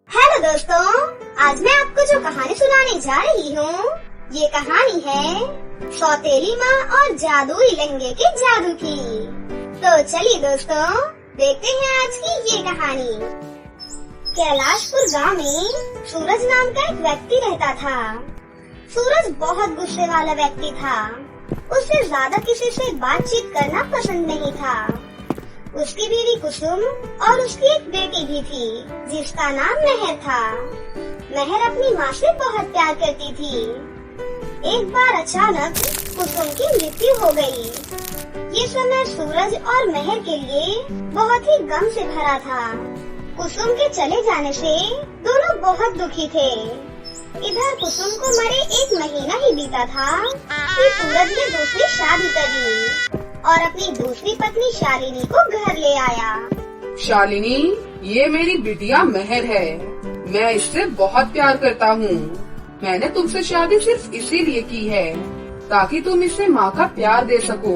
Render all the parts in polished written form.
Hello दोस्तों, आज मैं आपको जो कहानी सुनाने जा रही हूँ, ये कहानी है सौतेली माँ और जादुई लहंगे के जादू की। तो चलिए दोस्तों, देखते हैं आज की ये कहानी। कैलाशपुर गांव में सूरज नाम का एक व्यक्ति रहता था। सूरज बहुत गुस्से वाला व्यक्ति था। उसे ज्यादा किसी से बातचीत करना पसंद नहीं था। उसकी बीवी कुसुम और उसकी एक बेटी भी थी जिसका नाम मेहर था। मेहर अपनी माँ से बहुत प्यार करती थी। एक बार अचानक कुसुम की मृत्यु हो गई। ये समय सूरज और मेहर के लिए बहुत ही गम से भरा था। कुसुम के चले जाने से दोनों बहुत दुखी थे। इधर कुसुम को मरे 1 महीना ही बीता था कि सूरज ने दूसरी शादी कर ली और अपनी दूसरी पत्नी शालिनी को घर ले आया। शालिनी, ये मेरी बिटिया मेहर है। मैं इससे बहुत प्यार करता हूँ। मैंने तुमसे शादी सिर्फ इसीलिए की है ताकि तुम इसे माँ का प्यार दे सको।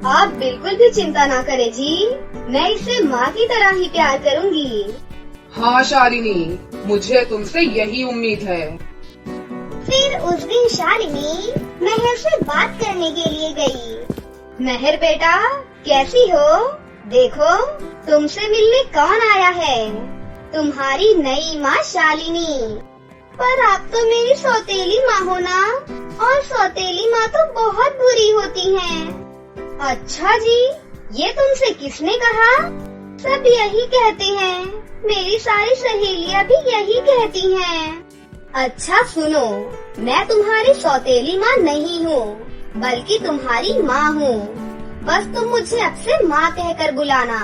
आप बिल्कुल भी चिंता ना करें जी, मैं इसे माँ की तरह ही प्यार करूँगी। हाँ शालिनी, मुझे तुमसे यही उम्मीद है। फिर उस दिन शालिनी मेहर से बात करने के लिए गई। मेहर बेटा, कैसी हो? देखो, तुमसे मिलने कौन आया है? तुम्हारी नई माँ शालिनी। पर आप तो मेरी सौतेली माँ हो ना, और सौतेली माँ तो बहुत बुरी होती हैं। अच्छा जी, ये तुमसे किसने कहा? सब यही कहते हैं। मेरी सारी सहेलियाँ भी यही कहती हैं। अच्छा सुनो, मैं तुम्हारी सौतेली माँ नहीं हूँ, बल्कि तुम्हारी माँ हूँ। बस तुम मुझे अब से माँ कहकर बुलाना।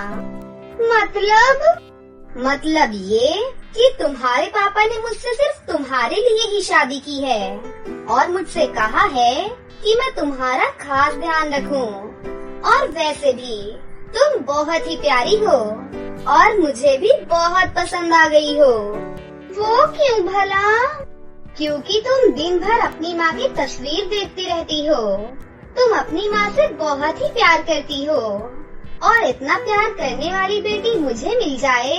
मतलब ये कि तुम्हारे पापा ने मुझसे सिर्फ तुम्हारे लिए ही शादी की है और मुझसे कहा है कि मैं तुम्हारा खास ध्यान रखूं। और वैसे भी तुम बहुत ही प्यारी हो और मुझे भी बहुत पसंद आ गई हो। वो क्यों भला? क्योंकि तुम दिन भर अपनी माँ की तस्वीर देखती रहती हो। तुम अपनी माँ से बहुत ही प्यार करती हो और इतना प्यार करने वाली बेटी मुझे मिल जाए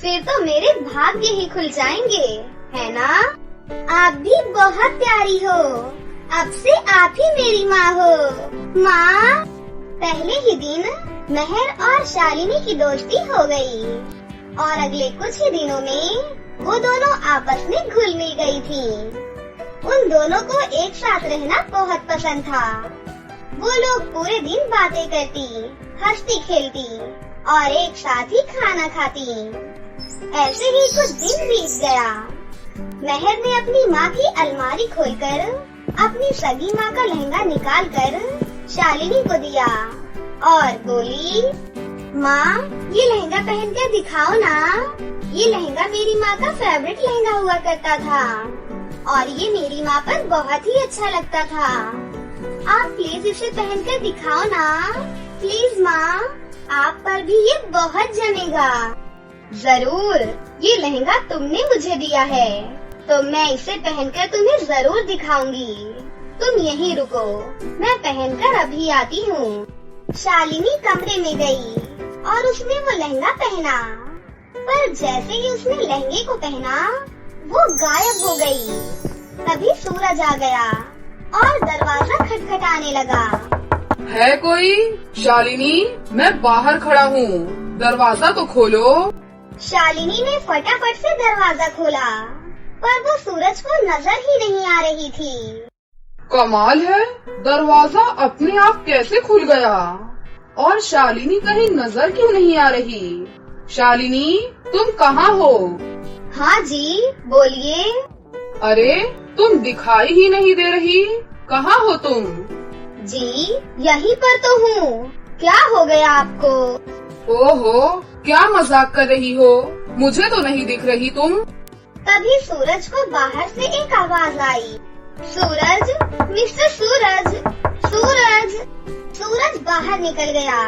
फिर तो मेरे भाग्य ही खुल जाएंगे, है ना? आप भी बहुत प्यारी हो। अब से आप ही मेरी माँ हो। माँ। पहले ही दिन मेहर और शालिनी की दोस्ती हो गई और अगले कुछ ही दिनों में वो दोनों आपस में घुल मिल गई थी। उन दोनों को एक साथ रहना बहुत पसंद था। वो लोग पूरे दिन बातें करती, हंसती खेलती और एक साथ ही खाना खाती। ऐसे ही कुछ दिन बीत गया। मेहर ने अपनी माँ की अलमारी खोलकर अपनी सगी माँ का लहंगा निकालकर शालिनी को दिया और बोली, माँ, ये लहंगा पहन कर दिखाओ ना। ये लहंगा मेरी माँ का फेवरेट लहंगा हुआ करता था और ये मेरी माँ पर बहुत ही अच्छा लगता था। आप प्लीज इसे पहन कर दिखाओ ना। प्लीज माँ, आप पर भी ये बहुत जमेगा। जरूर, ये लहंगा तुमने मुझे दिया है तो मैं इसे पहनकर तुम्हें जरूर दिखाऊंगी। तुम यहीं रुको, मैं पहनकर अभी आती हूँ। शालिनी कमरे में गई और उसने वो लहंगा पहना, पर जैसे ही उसने लहंगे को पहना वो गायब हो गई। तभी सूरज आ गया और दरवाजा खटखटाने लगा। है कोई? शालिनी, मैं बाहर खड़ा हूँ, दरवाजा तो खोलो। शालिनी ने फटाफट से दरवाजा खोला, पर वो सूरज को नजर ही नहीं आ रही थी। कमाल है, दरवाजा अपने आप कैसे खुल गया? और शालिनी कहीं नजर क्यों नहीं आ रही? शालिनी, तुम कहाँ हो? हाँ जी, बोलिए। अरे, तुम दिखाई ही नहीं दे रही। कहाँ हो तुम? जी, यहीं पर तो हूँ। क्या हो गया आपको? ओहो, क्या मजाक कर रही हो? मुझे तो नहीं दिख रही तुम। तभी सूरज को बाहर से एक आवाज आई। सूरज, मिस्टर सूरज, सूरज। सूरज बाहर निकल गया।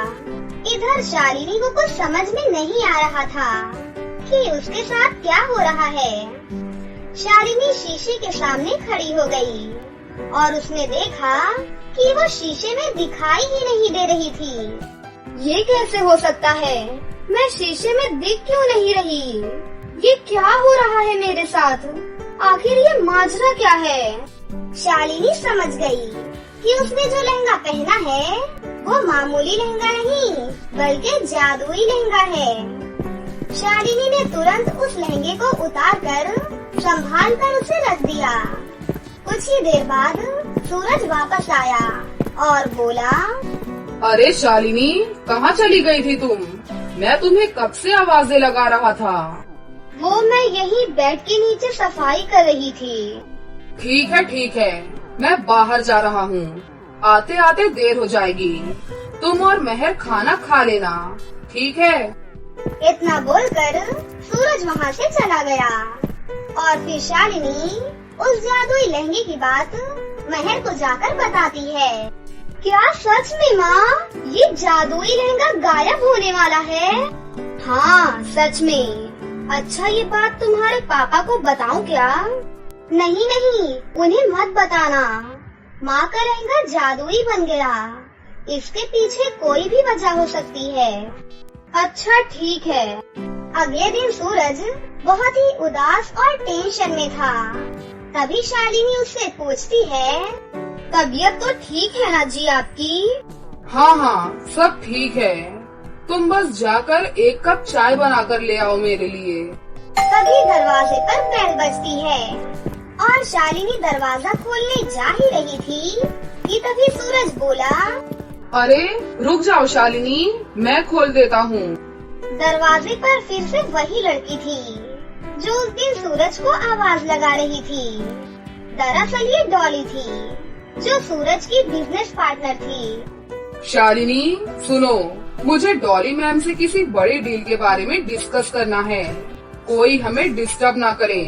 इधर शालिनी को कुछ समझ में नहीं आ रहा था कि उसके साथ क्या हो रहा है। शालिनी शीशे के सामने खड़ी हो गई और उसने देखा कि वो शीशे में दिखाई ही नहीं दे रही थी। ये कैसे हो सकता है? मैं शीशे में दिख क्यों नहीं रही? ये क्या हो रहा है मेरे साथ? आखिर ये माजरा क्या है? शालिनी समझ गई कि उसने जो लहंगा पहना है वो मामूली लहंगा नहीं बल्कि जादुई लहंगा है। शालिनी ने तुरंत उस लहंगे को उतारकर संभाल कर उसे रख दिया। कुछ ही देर बाद सूरज वापस आया और बोला, अरे शालिनी, कहाँ चली गई थी तुम? मैं तुम्हें कब से आवाजें लगा रहा था। वो मैं यही बेड के नीचे सफाई कर रही थी। ठीक है, मैं बाहर जा रहा हूँ। आते आते देर हो जाएगी। तुम और मेहर खाना खा लेना, ठीक है? इतना बोलकर सूरज वहाँ से चला गया और फिर शालिनी उस जादुई लहंगे की बात मेहर को जाकर बताती है। क्या सच में माँ, ये जादुई लहंगा गायब होने वाला है? हाँ सच में। अच्छा, ये बात तुम्हारे पापा को बताऊं क्या? नहीं, उन्हें मत बताना। माँ का लहंगा जादुई बन गया। इसके पीछे कोई भी वजह हो सकती है। अच्छा ठीक है। अगले दिन सूरज बहुत ही उदास और टेंशन में था। तभी शालिनी उससे पूछती है, तबीयत तो ठीक है ना जी आपकी? हाँ, सब ठीक है। तुम बस जाकर एक कप चाय बनाकर ले आओ मेरे लिए। तभी दरवाजे पर बेल बजती है और शालिनी दरवाजा खोलने जा ही रही थी कि तभी सूरज बोला, अरे रुक जाओ शालिनी, मैं खोल देता हूँ। दरवाजे पर फिर से वही लड़की थी जो उस दिन सूरज को आवाज लगा रही थी। दरअसल ये डॉली थी जो सूरज की बिजनेस पार्टनर थी। शालिनी सुनो, मुझे डॉली मैम से किसी बड़ी डील के बारे में डिस्कस करना है। कोई हमें डिस्टर्ब ना करे,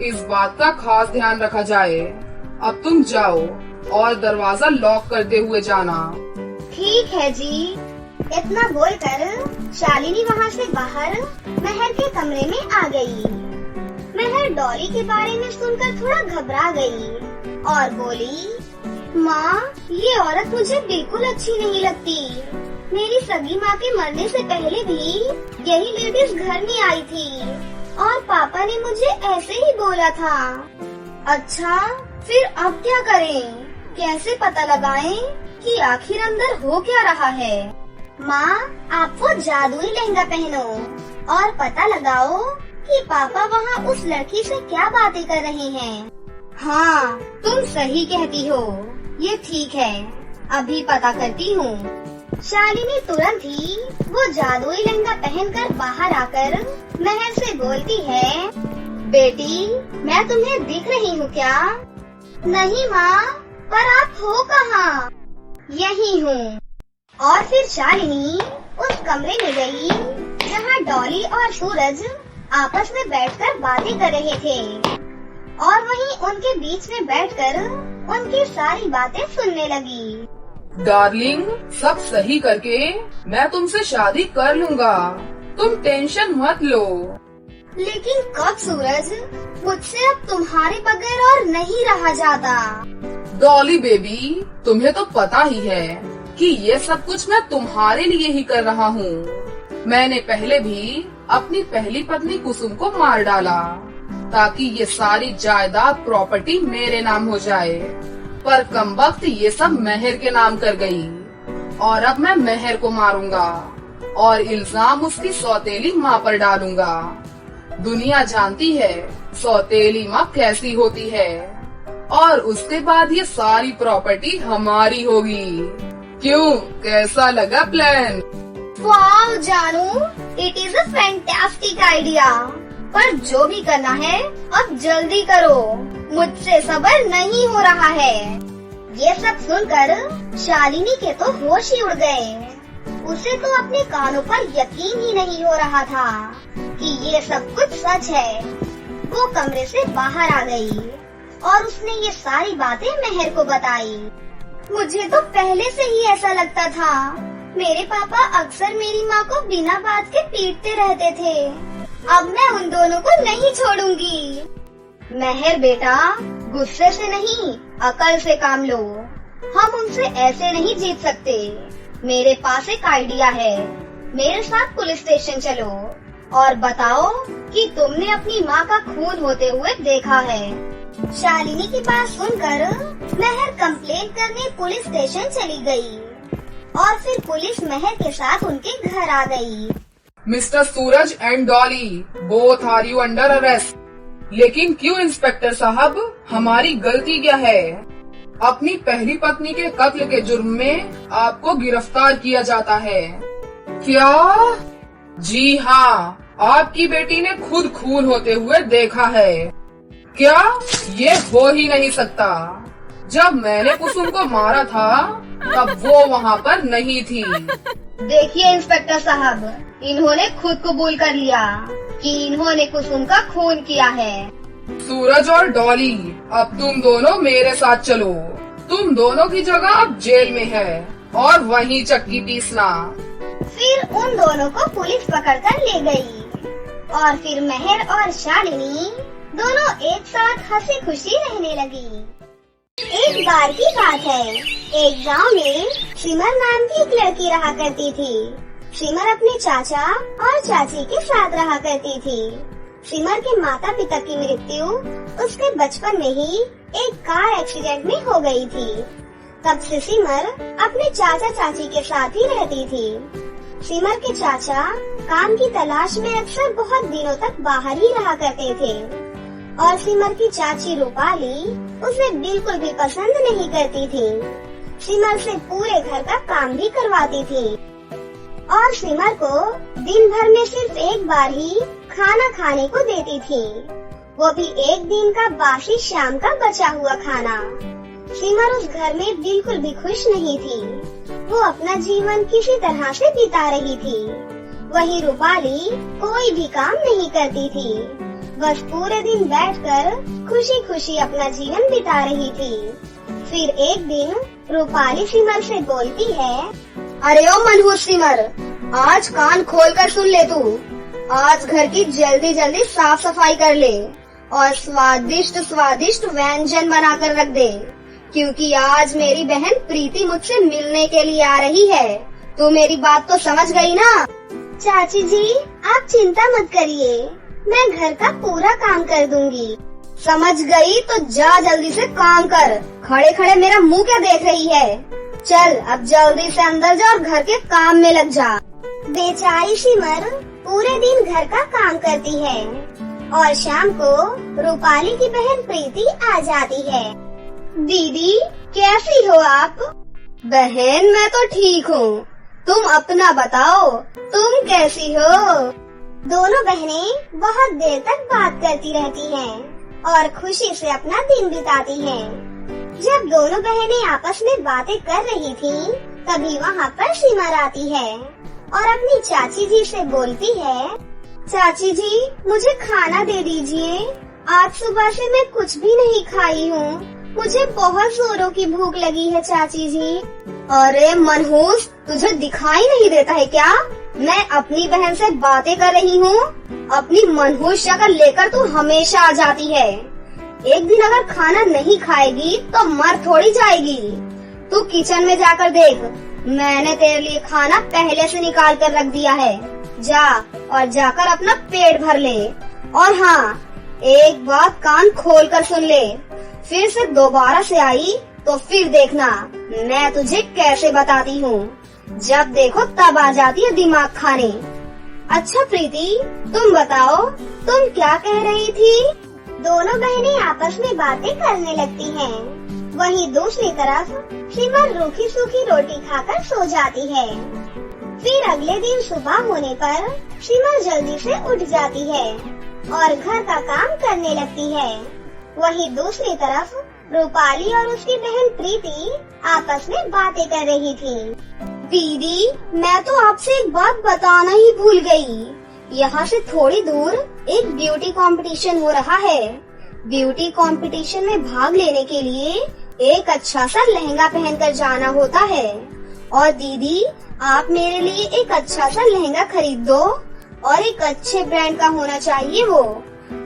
इस बात का खास ध्यान रखा जाए। अब तुम जाओ और दरवाजा लॉक करते हुए जाना। ठीक है जी। इतना बोलकर शालिनी वहाँ से बाहर मेहर के कमरे में आ गई। मेहर डॉली के बारे में सुनकर थोड़ा घबरा गई और बोली, माँ, ये औरत मुझे बिल्कुल अच्छी नहीं लगती। मेरी सगी माँ के मरने से पहले भी यही लेडीज घर में आई थी और पापा ने मुझे ऐसे ही बोला था। अच्छा, फिर अब क्या करें? कैसे पता लगाएं कि आखिर अंदर हो क्या रहा है? माँ, आप वो जादुई लहंगा पहनो और पता लगाओ कि पापा वहाँ उस लड़की से क्या बातें कर रहे हैं। हाँ, तुम सही कहती हो। ये ठीक है, अभी पता करती हूँ। शालिनी तुरंत ही वो जादुई लहंगा पहनकर बाहर आकर मेहर से बोलती है, बेटी, मैं तुम्हें दिख रही हूँ क्या? नहीं माँ, पर आप हो कहाँ? यही हूँ। और फिर शालिनी उस कमरे में गई जहाँ डॉली और सूरज आपस में बैठकर बातें कर रहे थे और वहीं उनके बीच में बैठकर उनकी सारी बातें सुनने लगी। डार्लिंग, सब सही करके मैं तुमसे शादी कर लूँगा, तुम टेंशन मत लो। लेकिन कब सूरज? मुझसे अब तुम्हारे बगैर और नहीं रहा जाता। डॉली बेबी, तुम्हें तो पता ही है कि ये सब कुछ मैं तुम्हारे लिए ही कर रहा हूँ। मैंने पहले भी अपनी पहली पत्नी कुसुम को मार डाला ताकि ये सारी जायदाद प्रॉपर्टी मेरे नाम हो जाए, पर कमबख्त ये सब मेहर के नाम कर गई और अब मैं मेहर को मारूंगा और इल्जाम उसकी सौतेली माँ पर डालूंगा। दुनिया जानती है सौतेली माँ कैसी होती है और उसके बाद ये सारी प्रॉपर्टी हमारी होगी। क्यों, कैसा लगा प्लान? वाह जानू, it is a fantastic idea. पर जो भी करना है अब जल्दी करो, मुझसे सब्र नहीं हो रहा है। ये सब सुनकर शालिनी के तो होश ही उड़ गए। उसे तो अपने कानों पर यकीन ही नहीं हो रहा था कि ये सब कुछ सच है। वो कमरे से बाहर आ गई और उसने ये सारी बातें मेहर को बताई। मुझे तो पहले से ही ऐसा लगता था। मेरे पापा अक्सर मेरी माँ को बिना बात के पीटते रहते थे। अब मैं उन दोनों को नहीं छोड़ूंगी। मेहर बेटा, गुस्से से नहीं, अकल से काम लो। हम उनसे ऐसे नहीं जीत सकते। मेरे पास एक आइडिया है। मेरे साथ पुलिस स्टेशन चलो। और बताओ कि तुमने अपनी माँ का खून होते हुए देखा है। शालिनी की बात सुनकर महर कंप्लेंट करने पुलिस स्टेशन चली गई और फिर पुलिस महर के साथ उनके घर आ गई। Mister Suraj and Dolly, both are you under arrest. लेकिन क्यों इंस्पेक्टर साहब, हमारी गलती क्या है? अपनी पहली पत्नी के कत्ल के जुर्म में आपको गिरफ्तार किया जाता है। क्या? जी हाँ, आपकी बेटी ने खुद खून होते हुए देखा है। क्या? ये हो ही नहीं सकता। जब मैंने कुसुम को मारा था तब वो वहाँ पर नहीं थी। देखिए इंस्पेक्टर साहब, इन्होंने खुद कबूल कर लिया कि इन्होंने कुसुम का खून किया है। सूरज और डॉली, अब तुम दोनों मेरे साथ चलो। तुम दोनों की जगह अब जेल में है और वहीं चक्की पीसना। फिर उन दोनों को पुलिस पकड़कर ले गई और फिर महर और शालिनी दोनों एक साथ हंसी खुशी रहने लगी। एक बार की बात है, एक गांव में सिमर नाम की एक लड़की रहा करती थी। सिमर अपने चाचा और चाची के साथ रहा करती थी। सिमर के माता पिता की मृत्यु उसके बचपन में ही एक कार एक्सीडेंट में हो गई थी। तब से सिमर अपने चाचा चाची के साथ ही रहती थी। सिमर के चाचा काम की तलाश में अक्सर बहुत दिनों तक बाहर ही रहा करते थे और सिमर की चाची रूपाली उसे बिल्कुल भी पसंद नहीं करती थी। सिमर से पूरे घर का काम भी करवाती थी और सिमर को दिन भर में सिर्फ एक बार ही खाना खाने को देती थी, वो भी एक दिन का बासी शाम का बचा हुआ खाना। सिमर उस घर में बिल्कुल भी खुश नहीं थी। वो अपना जीवन किसी तरह से बिता रही थी। वहीं रूपाली कोई भी काम नहीं करती थी, बस पूरे दिन बैठकर खुशी खुशी अपना जीवन बिता रही थी। फिर एक दिन रूपाली सिमर से बोलती है, अरे ओ मनहूस सिमर, आज कान खोल कर सुन ले तू। आज घर की जल्दी जल्दी साफ सफाई कर ले और स्वादिष्ट स्वादिष्ट व्यंजन बना कर रख दे, क्योंकि आज मेरी बहन प्रीति मुझसे मिलने के लिए आ रही है। तू मेरी बात तो समझ गई ना? चाची जी, आप चिंता मत करिए, मैं घर का पूरा काम कर दूंगी। समझ गई तो जा जल्दी से काम कर। खड़े खड़े मेरा मुंह क्या देख रही है? चल अब जल्दी से अंदर जा और घर के काम में लग जा। बेचारी सिमर पूरे दिन घर का काम करती है और शाम को रूपाली की बहन प्रीति आ जाती है। दीदी, कैसी हो आप? बहन, मैं तो ठीक हूँ, तुम अपना बताओ, तुम कैसी हो? दोनों बहनें बहुत देर तक बात करती रहती हैं और खुशी से अपना दिन बिताती हैं। जब दोनों बहनें आपस में बातें कर रही थीं, तभी वहाँ पर सिमर आती है और अपनी चाची जी से बोलती है, चाची जी, मुझे खाना दे दीजिए। आज सुबह से मैं कुछ भी नहीं खाई हूँ, मुझे बहुत जोरों की भूख लगी है चाची जी। अरे मनहूस, तुझे दिखाई नहीं देता है क्या? मैं अपनी बहन से बातें कर रही हूँ। अपनी मनहूस शक्ल लेकर तू हमेशा आ जाती है। एक दिन अगर खाना नहीं खाएगी तो मर थोड़ी जाएगी। तू किचन में जाकर देख, मैंने तेरे लिए खाना पहले से निकाल कर रख दिया है। जा और जाकर अपना पेट भर ले। और हाँ, एक बात कान खोल कर सुन ले, फिर से दोबारा से आई तो फिर देखना मैं तुझे कैसे बताती हूँ। जब देखो तब आ जाती है दिमाग खाने। अच्छा प्रीति, तुम बताओ, तुम क्या कह रही थी? दोनों बहनें आपस में बातें करने लगती हैं। वहीं दूसरी तरफ सिमर रूखी सूखी रोटी खाकर सो जाती है। फिर अगले दिन सुबह होने पर सिमर जल्दी से उठ जाती है और घर का काम करने लगती है। वहीं दूसरी तरफ रूपाली और उसकी बहन प्रीति आपस में बातें कर रही थी। दीदी, मैं तो आपसे एक बात बताना ही भूल गई। यहाँ से थोड़ी दूर एक ब्यूटी कंपटीशन हो रहा है। ब्यूटी कंपटीशन में भाग लेने के लिए एक अच्छा सा लहंगा पहनकर जाना होता है। और दीदी, आप मेरे लिए एक अच्छा सा लहंगा खरीद दो और एक अच्छे ब्रांड का होना चाहिए वो।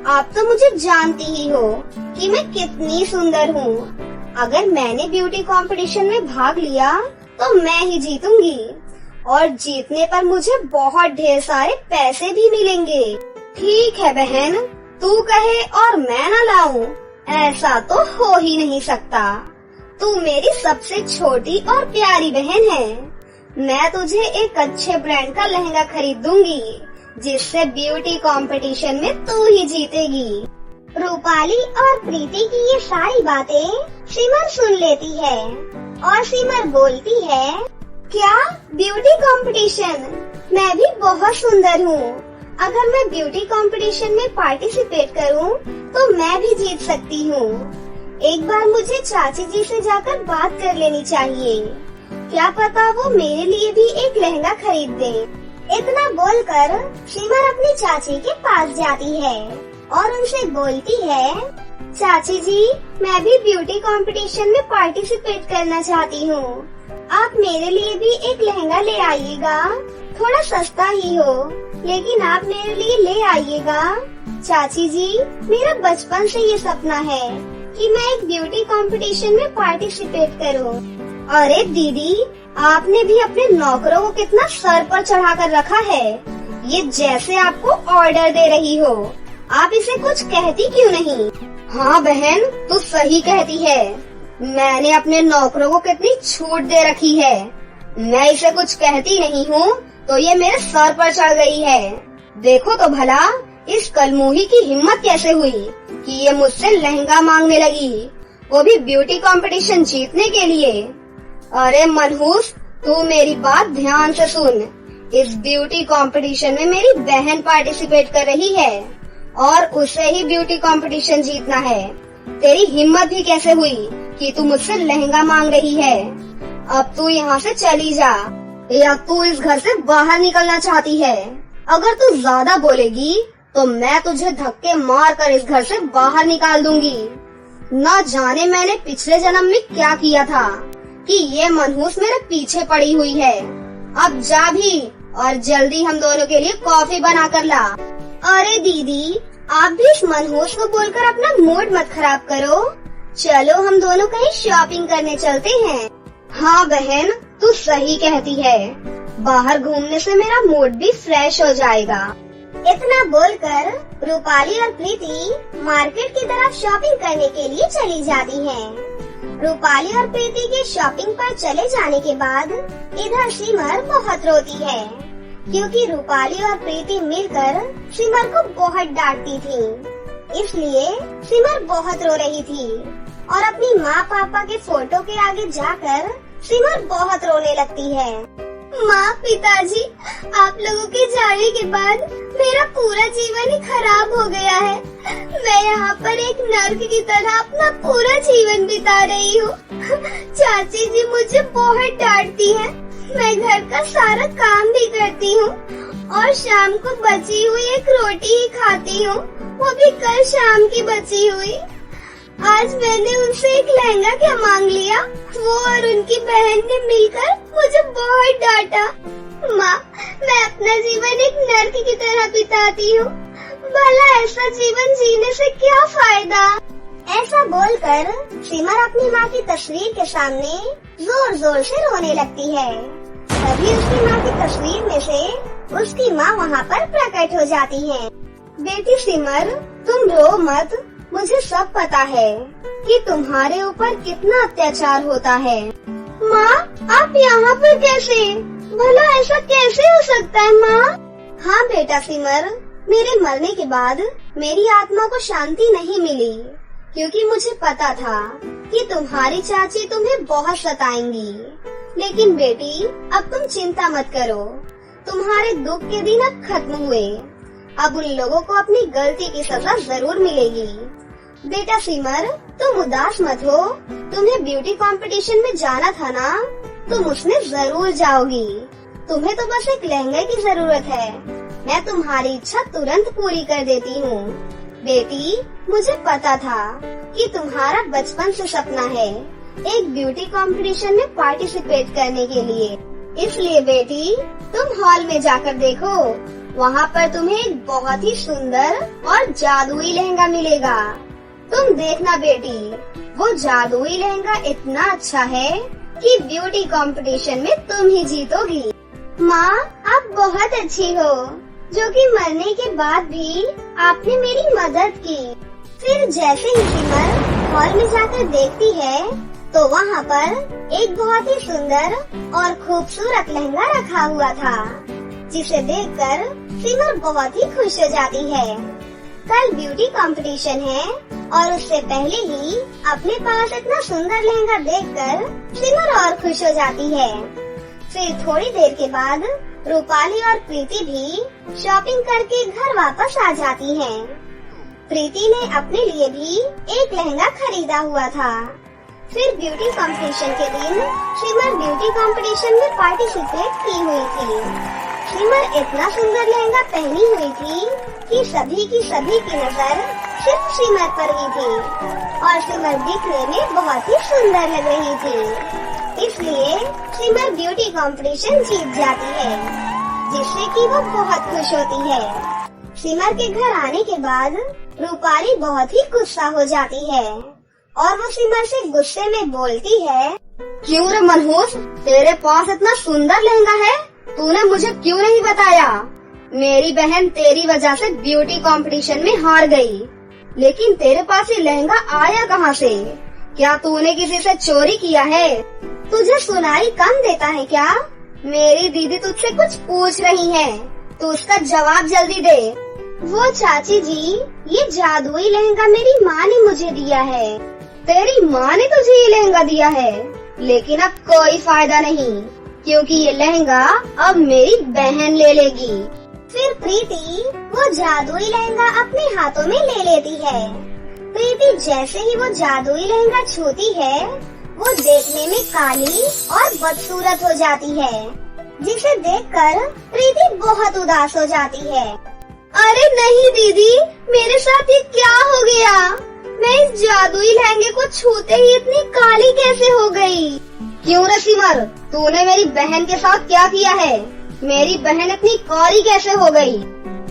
आप तो मुझे जानती ही हो कि मैं कितनी सुंदर हूँ। अगर मैंने ब्यूटी कंपटीशन में भाग लिया तो मैं ही जीतूंगी। और जीतने पर मुझे बहुत ढेर सारे पैसे भी मिलेंगे। ठीक है बहन, तू कहे और मैं न लाऊं, ऐसा तो हो ही नहीं सकता। तू मेरी सबसे छोटी और प्यारी बहन है। मैं तुझे एक अच्छे ब्रांड का लहंगा खरीद दूंगी, जिससे ब्यूटी कंपटीशन में तू ही जीतेगी। रूपाली और प्रीति की ये सारी बातें सिमर सुन लेती है और सिमर बोलती है, क्या ब्यूटी कंपटीशन? मैं भी बहुत सुंदर हूँ। अगर मैं ब्यूटी कंपटीशन में पार्टिसिपेट करूँ तो मैं भी जीत सकती हूँ। एक बार मुझे चाची जी से जाकर बात कर लेनी चाहिए। क्या पता वो मेरे लिए भी एक लहंगा खरीद दे। इतना बोलकर सिमर अपनी चाची के पास जाती है और उनसे बोलती है, चाची जी, मैं भी ब्यूटी कंपटीशन में पार्टिसिपेट करना चाहती हूँ। आप मेरे लिए भी एक लहंगा ले आइएगा। थोड़ा सस्ता ही हो, लेकिन आप मेरे लिए ले आइएगा। चाची जी, मेरा बचपन से ये सपना है कि मैं एक ब्यूटी कंपटीशन में पार्टिसिपेट करूँ। अरे दीदी, आपने भी अपने नौकरों को कितना सर पर चढ़ा कर रखा है। ये जैसे आपको ऑर्डर दे रही हो। आप इसे कुछ कहती क्यों नहीं? हाँ बहन, तू सही कहती है। मैंने अपने नौकरों को कितनी छूट दे रखी है। मैं इसे कुछ कहती नहीं हूँ तो ये मेरे सर पर चढ़ गई है। देखो तो भला इस कलमुही की हिम्मत कैसे हुई कि ये मुझसे लहंगा मांगने लगी, वो भी ब्यूटी कंपटीशन जीतने के लिए। अरे मनहूस, तू मेरी बात ध्यान से सुन। इस ब्यूटी कंपटीशन में मेरी बहन पार्टिसिपेट कर रही है और उसे ही ब्यूटी कंपटीशन जीतना है। तेरी हिम्मत भी कैसे हुई कि तू मुझसे लहंगा मांग रही है? अब तू यहाँ से चली जा, या तू इस घर से बाहर निकलना चाहती है? अगर तू ज्यादा बोलेगी तो मैं तुझे धक्के मार कर इस घर से बाहर निकाल दूंगी। न जाने मैंने पिछले जन्म में क्या किया था कि ये मनहूस मेरे पीछे पड़ी हुई है। अब जा भी और जल्दी हम दोनों के लिए कॉफी बना कर ला। अरे दीदी, आप भी इस मनहूस को बोलकर अपना मूड मत खराब करो। चलो हम दोनों कहीं शॉपिंग करने चलते हैं। हाँ बहन, तू सही कहती है। बाहर घूमने से मेरा मूड भी फ्रेश हो जाएगा। इतना बोलकर रूपाली और प्रीति मार्केट की तरफ शॉपिंग करने के लिए चली जाती हैं। रूपाली और प्रीति के शॉपिंग पर चले जाने के बाद इधर सिमर बहुत रोती है, क्योंकि रूपाली और प्रीति मिलकर सिमर को बहुत डांटती थी। इसलिए सिमर बहुत रो रही थी और अपनी माँ पापा के फोटो के आगे जाकर सिमर बहुत रोने लगती है। माँ, पिताजी, आप लोगों के जाने के बाद मेरा पूरा जीवन ही खराब हो गया है। मैं यहाँ पर एक नर्क की तरह अपना पूरा जीवन बिता रही हूँ। चाची जी मुझे बहुत डांटती है। मैं घर का सारा काम भी करती हूँ और शाम को बची हुई एक रोटी ही खाती हूँ, वो भी कल शाम की बची हुई। आज मैंने उनसे एक लहंगा क्या मांग लिया, वो और उनकी बहन ने मिलकर मुझे बहुत डांटा। माँ, मैं अपना जीवन एक नर्क की तरह बिताती हूँ। भला ऐसा जीवन जीने से क्या फायदा? ऐसा बोलकर सिमर अपनी माँ की तस्वीर के सामने जोर जोर से रोने लगती है। तभी उसकी माँ की तस्वीर में से उसकी माँ वहाँ पर प्रकट हो जाती है। बेटी सिमर, तुम रो मत। मुझे सब पता है कि तुम्हारे ऊपर कितना अत्याचार होता है। माँ, आप यहाँ पर कैसे? भला ऐसा कैसे हो सकता है माँ? हाँ बेटा सिमर, मेरे मरने के बाद मेरी आत्मा को शांति नहीं मिली, क्योंकि मुझे पता था कि तुम्हारी चाची तुम्हें बहुत सताएंगी। लेकिन बेटी, अब तुम चिंता मत करो। तुम्हारे दुख के दिन अब खत्म हुए। अब उन लोगों को अपनी गलती की सजा जरूर मिलेगी। बेटा सिमर, तुम उदास मत हो। तुम्हें ब्यूटी कंपटीशन में जाना था ना, तुम उसमें जरूर जाओगी। तुम्हें तो बस एक लहंगे की जरूरत है। मैं तुम्हारी इच्छा तुरंत पूरी कर देती हूँ। बेटी, मुझे पता था कि तुम्हारा बचपन से सपना है एक ब्यूटी कंपटीशन में पार्टिसिपेट करने के लिए। इसलिए बेटी, तुम हॉल में जाकर देखो। वहाँ पर तुम्हें एक बहुत ही सुंदर और जादुई लहंगा मिलेगा। तुम देखना बेटी, वो जादुई लहंगा इतना अच्छा है कि ब्यूटी कंपटीशन में तुम ही जीतोगी। माँ, आप बहुत अच्छी हो, जो कि मरने के बाद भी आपने मेरी मदद की। फिर जैसे ही सिमर हॉल में जाकर देखती है तो वहाँ पर एक बहुत ही सुंदर और खूबसूरत लहंगा रखा हुआ था, जिसे देखकर सिमर बहुत ही खुश हो जाती है। कल ब्यूटी कंपटीशन है और उससे पहले ही अपने पास इतना सुंदर लहंगा देखकर सिमर और खुश हो जाती है। फिर थोड़ी देर के बाद रूपाली और प्रीति भी शॉपिंग करके घर वापस आ जाती हैं। प्रीति ने अपने लिए भी एक लहंगा खरीदा हुआ था। फिर ब्यूटी कंपटीशन के दिन सिमर ब्यूटी कंपटीशन में पार्टिसिपेट की हुई थी। सिमर इतना सुंदर लहंगा पहनी हुई थी कि सभी की नजर सिर्फ सिमर पर ही थी और सिमर दिखने में बहुत ही सुंदर लग रही थी। इसलिए सिमर ब्यूटी कंपटीशन जीत जाती है, जिससे कि वो बहुत खुश होती है। सिमर के घर आने के बाद रूपाली बहुत ही गुस्सा हो जाती है और वो सिमर से गुस्से में बोलती है, क्यों रे मनहूस, तेरे पास इतना सुंदर लहंगा है, तूने मुझे क्यों नहीं बताया? मेरी बहन तेरी वजह से ब्यूटी कंपटीशन में हार गई, लेकिन तेरे पास ये लहंगा आया कहाँ से? क्या तूने किसी से चोरी किया है? तुझे सुनाई कम देता है क्या? मेरी दीदी तुझसे कुछ पूछ रही है, तू उसका जवाब जल्दी दे। वो चाची जी, ये जादुई लहंगा मेरी माँ ने मुझे दिया है। तेरी माँ ने तुझे ये लहंगा दिया है, लेकिन अब कोई फायदा नहीं, क्योंकि ये लहंगा अब मेरी बहन ले लेगी। फिर प्रीति वो जादुई लहंगा अपने हाथों में ले लेती है। प्रीति जैसे ही वो जादुई लहंगा छूती है, वो देखने में काली और बदसूरत हो जाती है, जिसे देखकर प्रीति बहुत उदास हो जाती है। अरे नहीं दीदी, मेरे साथ ये क्या हो गया? मैं इस जादुई लहंगे को छूते ही इतनी काली कैसे हो गई? क्यों रे सिमर, तूने मेरी बहन के साथ क्या किया है? मेरी बहन इतनी काली कैसे हो गई?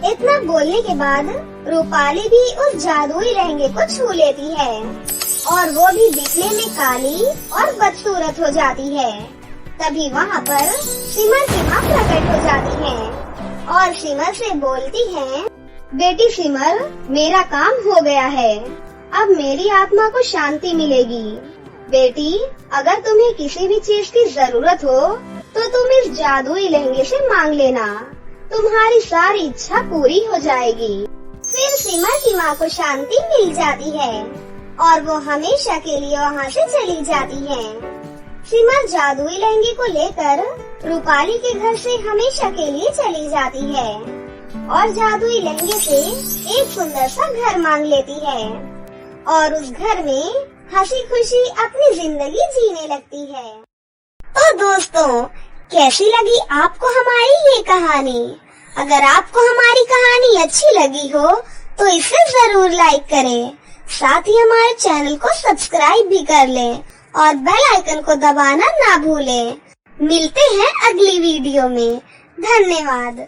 इतना बोलने के बाद रूपाली भी उस जादुई लहंगे को छू लेती है और वो भी दिखने में काली और बदसूरत हो जाती है। तभी वहाँ पर सिमर की माँ प्रकट हो जाती है और सिमर से बोलती है, बेटी सिमर, मेरा काम हो गया है, अब मेरी आत्मा को शांति मिलेगी। बेटी, अगर तुम्हें किसी भी चीज की जरूरत हो तो तुम इस जादुई लहंगे से मांग लेना, तुम्हारी सारी इच्छा पूरी हो जाएगी। फिर सिमर की माँ को शांति मिल जाती है और वो हमेशा के लिए वहाँ से चली जाती है। सिमर जादुई लहंगे को लेकर रूपाली के घर से हमेशा के लिए चली जाती है और जादुई लहंगे से एक सुंदर सा घर मांग लेती है और उस घर में हंसी खुशी अपनी जिंदगी जीने लगती है। तो दोस्तों, कैसी लगी आपको हमारी ये कहानी? अगर आपको हमारी कहानी अच्छी लगी हो तो इसे जरूर लाइक करें, साथ ही हमारे चैनल को सब्सक्राइब भी कर लें और बेल आइकन को दबाना ना भूलें। मिलते हैं अगली वीडियो में। धन्यवाद।